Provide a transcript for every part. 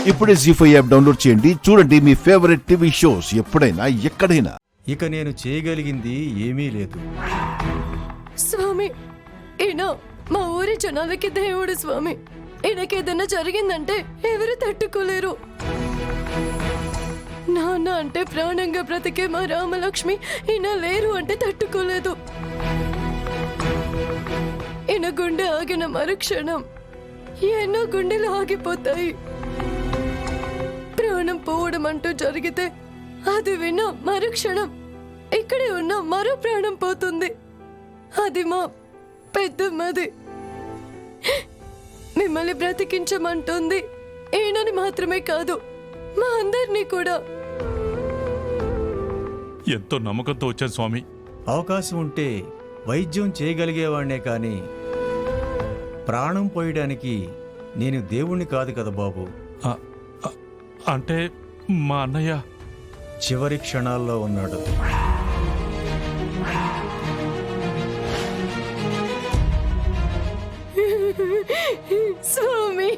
ఇప్పుడే జీ5 app download చేయండి. చూడండి మీ ఫేవరెట్ టీవీ షోస్ ఎప్పుడైనా ఎక్కడైనా. ఇక నేను చేయగలిగింది ఏమీ లేదు. స్వామి, ఈయన మా ఊరి జనాలకి దేవుడు స్వామి. ఈయనకేదైనా జరిగిందంటే ఎవరు తట్టుకోలేరు. నాన్న అంటే ప్రాణంగా బ్రతికే మా రామలక్ష్మి ఈయన లేరు అంటే తట్టుకోలేదు. ఈయన గుండె ఆగిన మరుక్షణం ఎన్నో గుండెలు ఆగిపోతాయి. ప్రాణం పోవడం అంటూ జరిగితే అది విన్న మరుక్షణం ఇక్కడే ఉన్న మరో ప్రాణం పోతుంది. అది మా పెద్దమ్మది. మిమ్మల్ని బ్రతికించమంటుంది. ఈయనని మాత్రమే కాదు, మా అందరినీ కూడా. ఎంతో నమ్మకంతో వచ్చాను స్వామి. అవకాశం ఉంటే వైద్యం చేయగలిగేవాడినే కానీ ప్రాణం పోయడానికి నేను దేవుణ్ణి కాదు కదా బాబు. అంటే మా అన్నయ్య చివరి క్షణాల్లో ఉన్నాడు. స్వామి,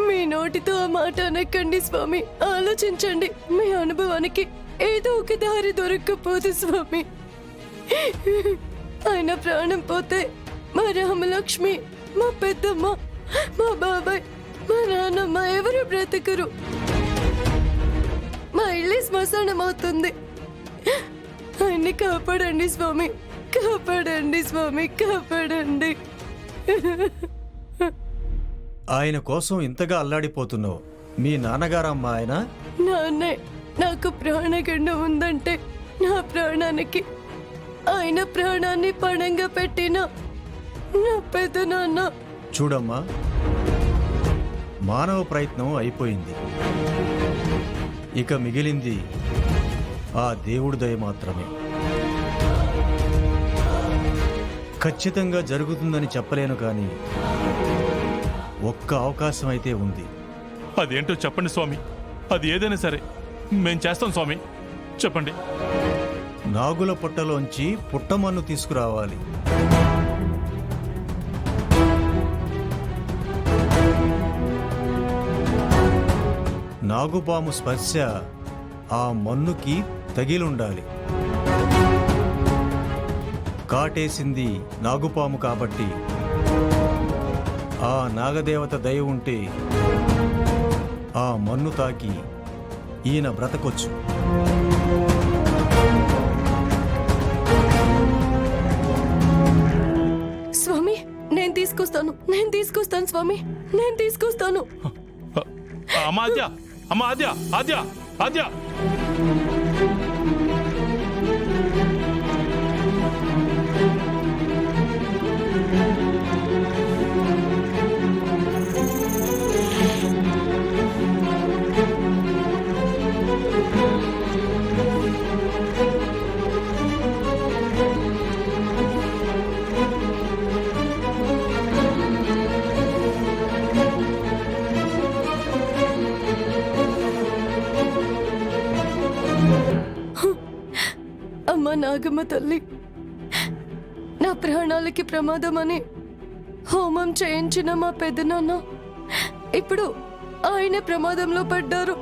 మీ నోటితో ఆ మాట అనకండి స్వామి. ఆలోచించండి. మీ అనుభవానికి ఏదో ఒక దారి దొరక్కపోదు స్వామి. ఆయన ప్రాణం పోతే మా రామలక్ష్మి, మా పెద్దమ్మ, మా బాబాయ్, మా నాన్నమ్మ ఎవరు బ్రతకరు. మా ఇల్లు శ్మశానం అవుతుంది. ఆయన్ని కాపాడండి స్వామి, కాపాడండి స్వామి, కాపాడండి. ఆయన కోసం ఇంతగా అల్లాడిపోతున్నావు. మీ నాన్నగారమ్మా ఆయన? నాన్నే. నాకు ప్రాణగండం ఉందంటే నా ప్రాణానికి ఆయన ప్రాణాన్ని పణంగా పెట్టిన నా పెద్ద నాన్న. చూడమ్మా, మానవ ప్రయత్నం అయిపోయింది. ఇక మిగిలింది ఆ దేవుడి దయ మాత్రమే. ఖచ్చితంగా జరుగుతుందని చెప్పలేను కానీ ఒక్క అవకాశం అయితే ఉంది. అదేంటో చెప్పండి స్వామి. అది ఏదైనా సరే మేం చేస్తాం స్వామి. చెప్పండి. నాగుల పుట్టలోంచి పుట్టమన్ను తీసుకురావాలి. నాగుపాము స్పర్శ ఆ మన్నుకి తగిలుండాలి. కాటేసింది నాగుపాము కాబట్టి ఆ నాగదేవత దయ ఉంటే ఆ మన్ను తాకి ఈయన బ్రతకొచ్చు. స్వామి, నేను తీసుకొస్తాను స్వామి, నేను తీసుకొస్తాను. అమ్మా ఆద్య, అమ్మా ఆద్య, ఆద్య, ఆద్య. అమ్మ నాగమ్మ తల్లి, నా ప్రాణాలకి ప్రమాదమని హోమం చేయించిన మా పెద్దనాన్న ఇప్పుడు ఆయన ప్రమాదంలో పడ్డారు.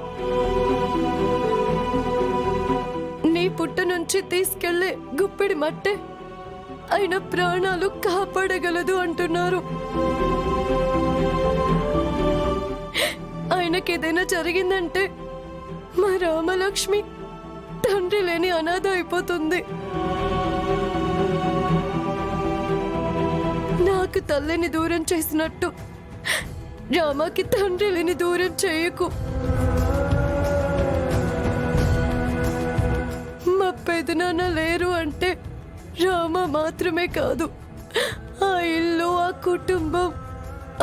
నీ పుట్ట నుంచి తీసుకెళ్లే గుప్పిడి మట్టే ఆయన ప్రాణాలు కాపాడగలదు అంటున్నారు. ఆయనకేదైనా జరిగిందంటే మా రామలక్ష్మి తండ్రి లేని అనాథ అయిపోతుంది. నాకు తల్లిని దూరం చేసినట్టు రామకి తండ్రి లేని దూరం చేయకు. మా పెదనాన్న లేరు అంటే రామ మాత్రమే కాదు, ఆ ఇల్లు, ఆ కుటుంబం,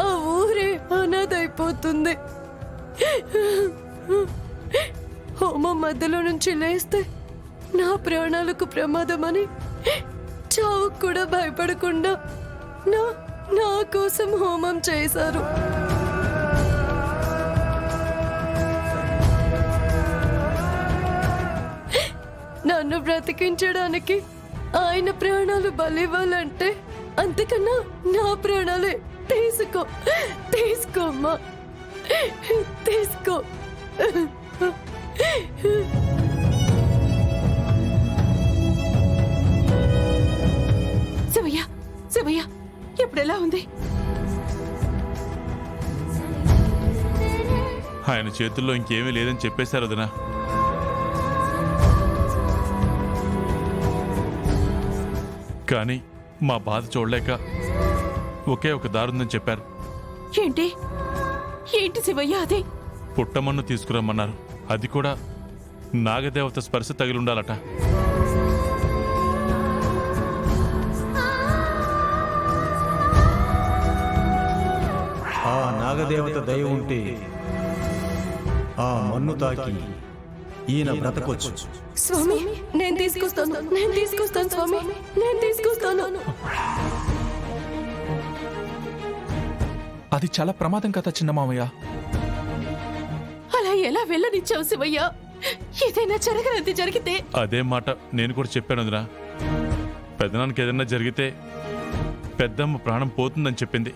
ఆ ఊరే అనాథ అయిపోతుంది. హోమం మధ్యలో నుంచి లేస్తే నా ప్రాణాలకు ప్రమాదమని చావుకు కూడా భయపడకుండా నా కోసం హోమం చేశారు. నన్ను బ్రతికించడానికి ఆయన ప్రాణాలు బలివ్వాలంటే అంతకన్నా నా ప్రాణాలే తీసుకోమ్మా, తీసుకో. శివయ్య, శివయ్య, ఇప్పుడు ఎలా ఉంది? ఆయన చేతుల్లో ఇంకేమీ లేదని చెప్పేశారు వదినా. కానీ మా బాధ చూడలేక ఒకే ఒక దారుందని చెప్పారు. ఏంటి ఏంటి శివయ్య అది? పుట్టమన్ను తీసుకురమ్మన్నారు. అది కూడా నాగదేవత స్పర్శ తగిలి ఉండాలట. ఆ నాగదేవత దయ ఉంటే ఆ మన్ను తాకి ఈయన బ్రతకొచ్చు. స్వామి, నేను తీసుకొస్తాను స్వామి, నేను తీసుకొస్తాను. అది చాలా ప్రమాదం కదా చిన్న మామయ్య. అలా ఎలా వెళ్ళనిచ్చావు శివయ్య? ఏదైనా జరగనంది జరిగితే? అదే మాట నేను కూడా చెప్పాను వదినా. పెద్దనానికి ఏదైనా జరిగితే పెద్దమ్మ ప్రాణం పోతుందని చెప్పింది.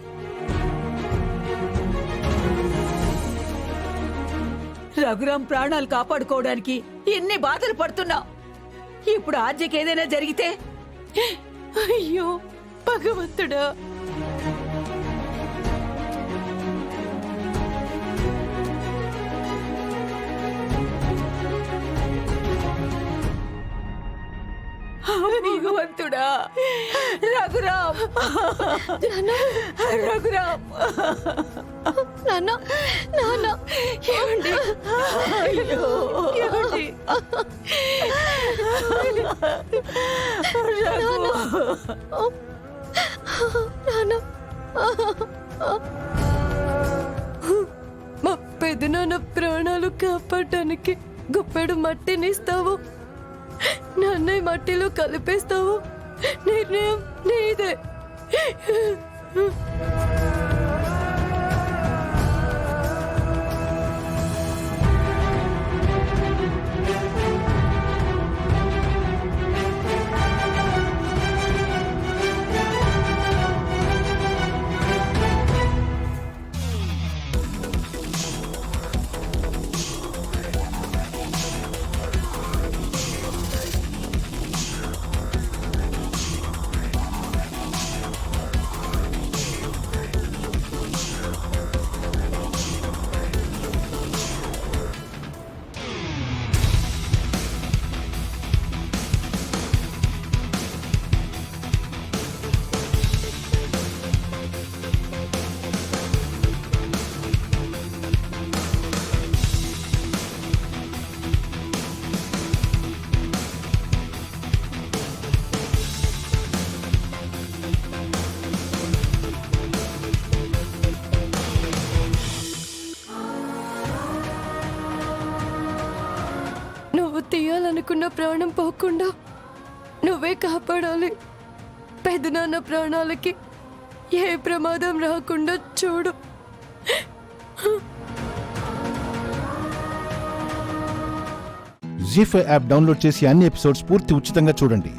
రఘురాం ప్రాణాలు కాపాడుకోవడానికి ఎన్ని బాధలు పడుతున్నావు. ఇప్పుడు ఆర్జకి ఏదైనా జరిగితే? అయ్యో భగవంతుడా! భగవంతుడా, రఘురాం, రఘురాం, నాన్న, నాన్న, ఏమండి? అయ్యో, ఏమండి? నాన్న. మా పెదనాన్న ప్రాణాలు కాపాడటానికి గుప్పెడు మట్టినిస్తావు, నన్నయ్య మట్టిలో కలిపేస్తావు. నిర్ణయం నీదే. తీయాలనుకున్న ప్రాణం పోకుండా నువ్వే కాపాడాలి. పెదనాన్న ప్రాణాలకి ఏ ప్రమాదం రాకుండా చూడు. జీ5 యాప్ డౌన్లోడ్ చేసి అన్ని ఎపిసోడ్స్ పూర్తి ఉచితంగా చూడండి.